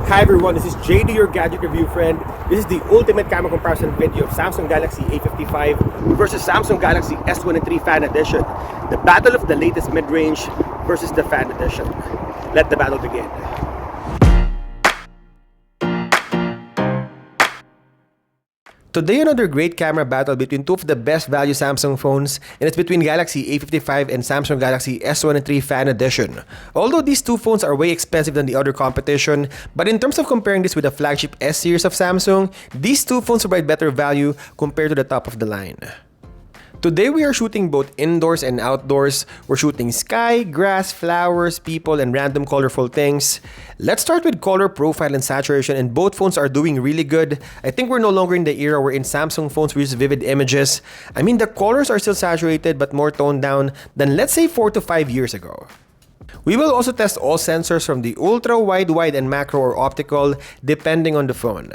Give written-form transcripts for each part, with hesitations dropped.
Hi everyone, this is JD, your gadget review friend. This is the ultimate camera comparison video of Samsung Galaxy A55 versus Samsung Galaxy S23 Fan Edition. The battle of the latest mid-range versus the Fan Edition. Let the battle begin. Today, another great camera battle between two of the best value Samsung phones, and it's between Galaxy A55 and Samsung Galaxy S23 Fan Edition. Although these two phones are way expensive than the other competition, but in terms of comparing this with the flagship S series of Samsung, these two phones provide better value compared to the top of the line. Today we are shooting both indoors and outdoors. We're shooting sky, grass, flowers, people, and random colorful things. Let's start with color profile and saturation, and both phones are doing really good. I think we're no longer in the era wherein Samsung phones use vivid images. I mean, the colors are still saturated but more toned down than let's say 4 to 5 years ago. We will also test all sensors from the ultra wide, wide, and macro or optical depending on the phone.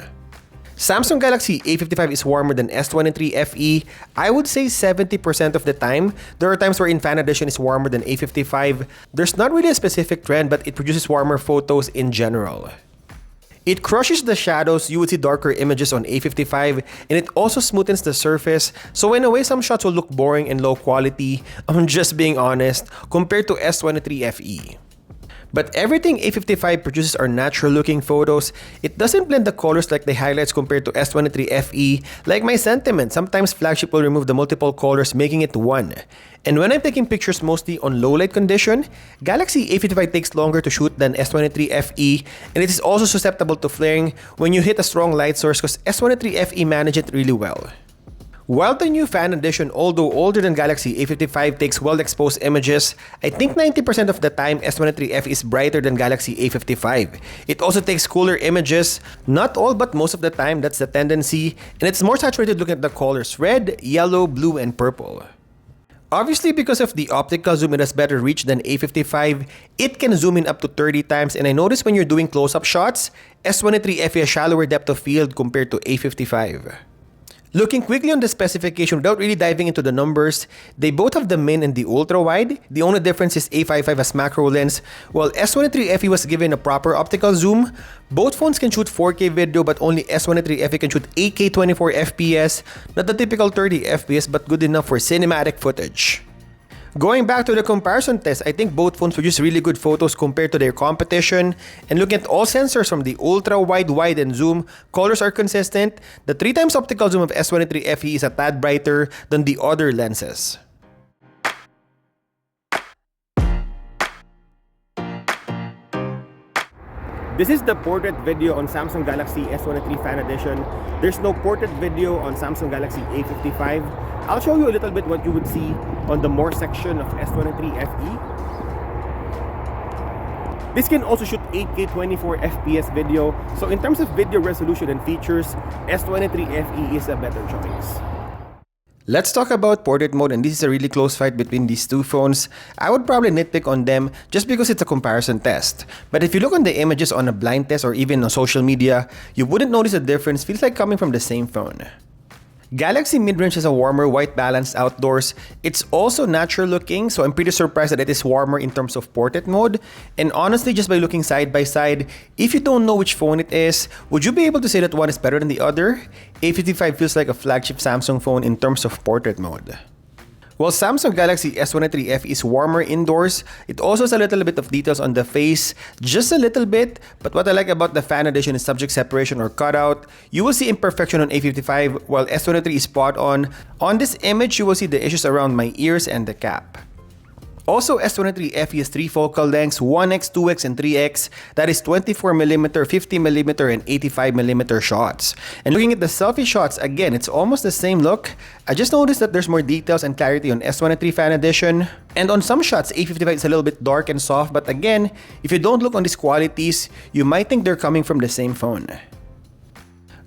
Samsung Galaxy A55 is warmer than S23 FE. I would say 70% of the time. There are times where Fan Edition is warmer than A55. There's not really a specific trend, but it produces warmer photos in general. It crushes the shadows. You would see darker images on A55, and it also smoothens the surface. So in a way, some shots will look boring and low quality. I'm just being honest, compared to S23 FE. But everything A55 produces are natural looking photos. It doesn't blend the colors like the highlights compared to S23 FE. Like my sentiment, sometimes flagship will remove the multiple colors, making it one. And when I'm taking pictures mostly on low light condition, Galaxy A55 takes longer to shoot than S23 FE, and it is also susceptible to flaring when you hit a strong light source because S23 FE managed it really well. While the new Fan Edition, although older than Galaxy A55, takes well-exposed images, I think 90% of the time S23 FE is brighter than Galaxy A55. It also takes cooler images, not all but most of the time, that's the tendency, and it's more saturated looking at the colors red, yellow, blue, and purple. Obviously, because of the optical zoom, it has better reach than A55. It can zoom in up to 30 times, and I noticed when you're doing close-up shots, S23 FE has shallower depth of field compared to A55. Looking quickly on the specification without really diving into the numbers, they both have the min and the ultra-wide. The only difference is A55 has macro lens, while S23 FE was given a proper optical zoom. Both phones can shoot 4K video, but only S23 FE can shoot 8K 24 FPS, not the typical 30 FPS, but good enough for cinematic footage. Going back to the comparison test, I think both phones produce really good photos compared to their competition. And looking at all sensors from the ultra wide, wide, and zoom, colors are consistent. The 3x optical zoom of S23 FE is a tad brighter than the other lenses. This is the portrait video on Samsung Galaxy S23 Fan Edition. There's no portrait video on Samsung Galaxy A55. I'll show you a little bit what you would see on the more section of S23 FE. This can also shoot 8K 24 FPS video. So in terms of video resolution and features, S23 FE is a better choice. Let's talk about portrait mode, and this is a really close fight between these two phones. I would probably nitpick on them just because it's a comparison test. But if you look on the images on a blind test or even on social media, you wouldn't notice a difference. Feels like coming from the same phone. Galaxy mid-range has a warmer white balance outdoors. It's also natural looking, so I'm pretty surprised that it is warmer in terms of portrait mode. And honestly, just by looking side by side, if you don't know which phone it is, would you be able to say that one is better than the other? A55 feels like a flagship Samsung phone in terms of portrait mode. While Samsung Galaxy S23 FE is warmer indoors, it also has a little bit of details on the face, just a little bit, but what I like about the Fan Edition is subject separation or cutout. You will see imperfection on A55 while S23 is spot on. On this image, you will see the issues around my ears and the cap. Also, S23 FE has 3 focal lengths, 1x, 2x, and 3x. That is 24mm, 50mm, and 85mm shots. And looking at the selfie shots, again, it's almost the same look. I just noticed that there's more details and clarity on S23 Fan Edition. And on some shots, A55 is a little bit dark and soft, but again, if you don't look on these qualities, you might think they're coming from the same phone.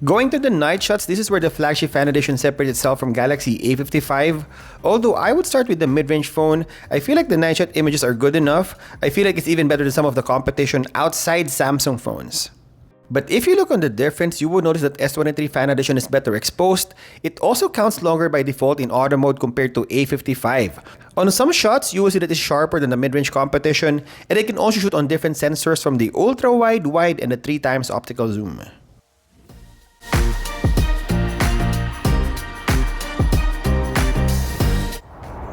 Going to the night shots, this is where the flagship Fan Edition separates itself from Galaxy A55. Although I would start with the mid-range phone, I feel like the night shot images are good enough. I feel like it's even better than some of the competition outside Samsung phones. But if you look on the difference, you will notice that S23 Fan Edition is better exposed. It also counts longer by default in auto mode compared to A55. On some shots, you will see that it's sharper than the mid-range competition, and it can also shoot on different sensors from the ultra-wide, wide, and the 3x optical zoom.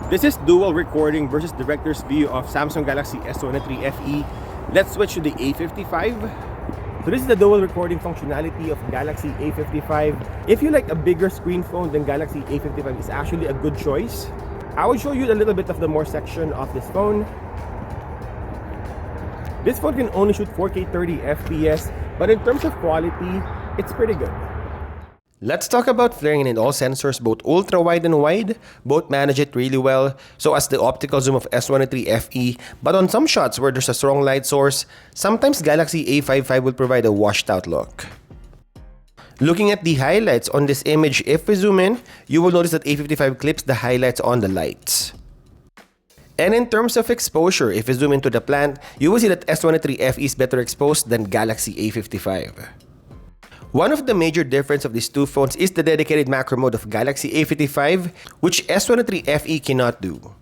This is dual recording versus director's view of Samsung Galaxy S23 FE. Let's switch to the A55. So this is the dual recording functionality of Galaxy A55. If you like a bigger screen phone, then Galaxy A55 is actually a good choice. I will show you a little bit of the more section of this phone. This phone can only shoot 4K 30 FPS, but in terms of quality, it's pretty good. Let's talk about flaring in all sensors, both ultra-wide and wide. Both manage it really well, so as the optical zoom of S23 FE, but on some shots where there's a strong light source, sometimes Galaxy A55 will provide a washed out look. Looking at the highlights on this image, if we zoom in, you will notice that A55 clips the highlights on the lights. And in terms of exposure, if we zoom into the plant, you will see that S23 FE is better exposed than Galaxy A55. One of the major differences of these two phones is the dedicated macro mode of Galaxy A55, which S23 FE cannot do.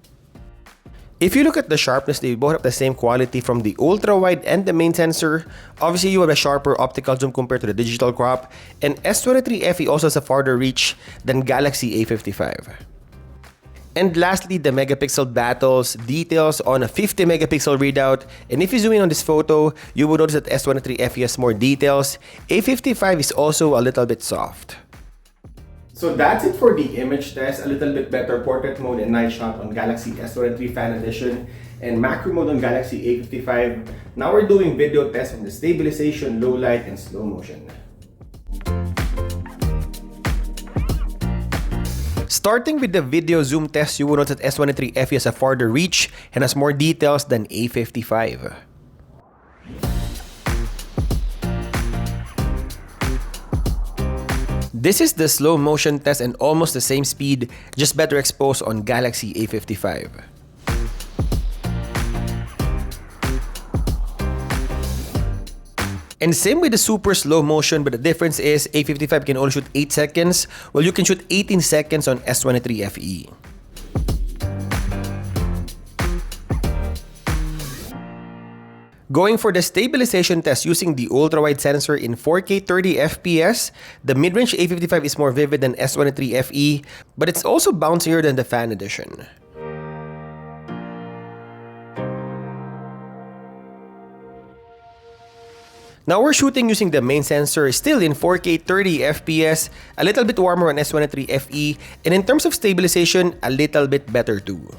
If you look at the sharpness, they both have the same quality from the ultra-wide and the main sensor. Obviously, you have a sharper optical zoom compared to the digital crop, and S23 FE also has a farther reach than Galaxy A55. And lastly, the megapixel battles, details on a 50 megapixel readout. And if you zoom in on this photo, you will notice that S23 FE has more details. A55 is also a little bit soft. So that's it for the image test. A little bit better portrait mode and night shot on Galaxy S23 Fan Edition and macro mode on Galaxy A55. Now we're doing video tests on the stabilization, low light, and slow motion. Starting with the video zoom test, you will notice that S23 FE has a farther reach and has more details than A55. This is the slow motion test and almost the same speed, just better exposed on Galaxy A55. And same with the super slow motion, but the difference is A55 can only shoot 8 seconds, while you can shoot 18 seconds on S23 FE. Going for the stabilization test using the ultra-wide sensor in 4K 30 FPS, the mid-range A55 is more vivid than S23 FE, but it's also bouncier than the Fan Edition. Now we're shooting using the main sensor, still in 4K 30 FPS, a little bit warmer on S23 FE, and in terms of stabilization, a little bit better too.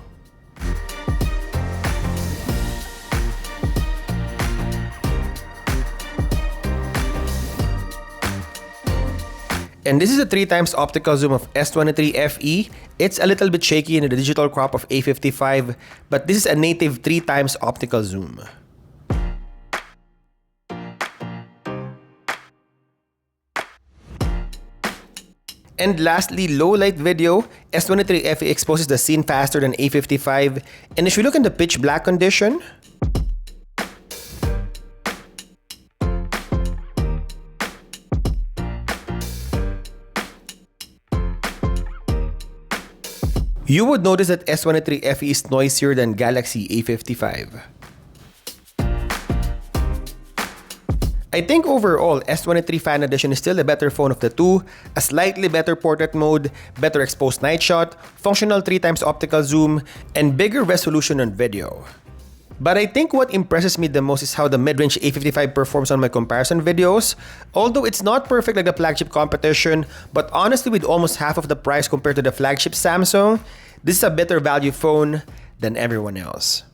And this is a 3x optical zoom of S23 FE. It's a little bit shaky in the digital crop of A55, but this is a native 3x optical zoom. And lastly, low light video. S23 FE exposes the scene faster than A55. And if you look in the pitch black condition, you would notice that S23 FE is noisier than Galaxy A55. I think overall, S23 Fan Edition is still the better phone of the two, a slightly better portrait mode, better exposed night shot, functional 3x optical zoom, and bigger resolution on video. But I think what impresses me the most is how the mid-range A55 performs on my comparison videos. Although it's not perfect like the flagship competition, but honestly with almost half of the price compared to the flagship Samsung, this is a better value phone than everyone else.